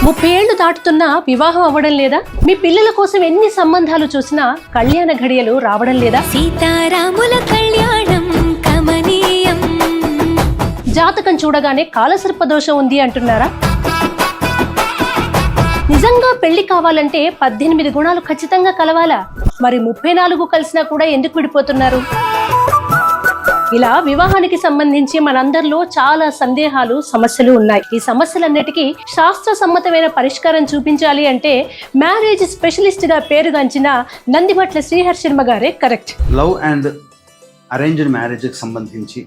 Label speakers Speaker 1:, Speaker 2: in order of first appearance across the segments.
Speaker 1: 30 ఏళ్లు దాటుతున్నా వివాహం అవ్వడం లేదా? మీ పిల్లల కోసం ఎన్ని సంబంధాలు చూసినా కళ్యాణ ఘడియలు రావడం లేదా?
Speaker 2: సీతారాముల కళ్యాణం కమనీయం.
Speaker 1: జాతకం చూడగానే కాలసర్ప దోషం ఉంది అంటున్నారా? నిజంగా పెళ్లి కావాలంటే 18 గుణాలు ఖచ్చితంగా కలవాలా? మరి 34 కలిసినా కూడా ఎందుకు విడిపోతున్నారు? ఇలా వివాహానికి సంబంధించి మనందరిలో చాలా సందేహాలు, సమస్యలు ఉన్నాయి. ఈ సమస్యలన్నిటికీ శాస్త్ర సమ్మతమైన పరిష్కారం చూపించాలి అంటే మ్యారేజ్ స్పెషలిస్ట్ గా పేరుగాంచిన నందిభట్ల శ్రీహర్ శర్మ గారే కరెక్ట్.
Speaker 3: లవ్ అండ్ అరేంజ్డ్ మ్యారేజ్కి సంబంధించి,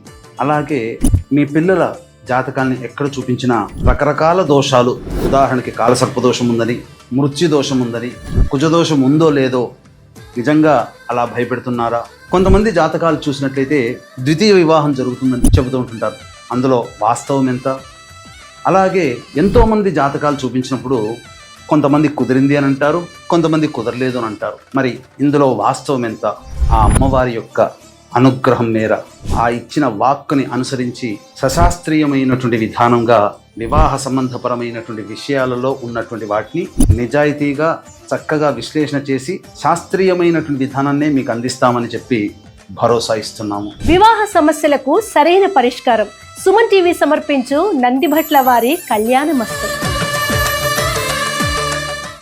Speaker 3: అలాగే మీ పిల్లల జాతకాన్ని ఎక్కడ చూపించినా రకరకాల దోషాలు, ఉదాహరణకి కాలసర్పదోషం ఉందని, మృత్యు దోషం ఉందని, కుజదోషం ఉందో లేదో నిజంగా అలా భయపెడుతున్నారా? కొంతమంది జాతకాలు చూసినట్లయితే ద్వితీయ వివాహం జరుగుతుందని చెబుతూ ఉంటుంటారు. అందులో వాస్తవం ఎంత? అలాగే ఎంతోమంది జాతకాలు చూపించినప్పుడు కొంతమంది కుదిరింది అని అంటారు, కొంతమంది కుదరలేదు అని అంటారు. మరి ఇందులో వాస్తవం ఎంత? ఆ అమ్మవారి యొక్క అనుగ్రహం మేర, ఆ ఇచ్చిన వాక్కుని అనుసరించి సశాస్త్రీయమైనటువంటి విధానంగా వివాహ సంబంధపరమైనటువంటి విషయాలలో ఉన్నటువంటి వాటిని నిజాయితీగా చక్కగా విశ్లేషణ చేసి శాస్త్రీయమైనటువంటి విధానాన్నే మీకు అందిస్తామని చెప్పి భరోసా ఇస్తున్నాము.
Speaker 1: వివాహ సమస్యలకు సరైన పరిష్కారం సుమన్ టీవీ సమర్పించు నందిభట్ల వారి కళ్యాణమస్తు.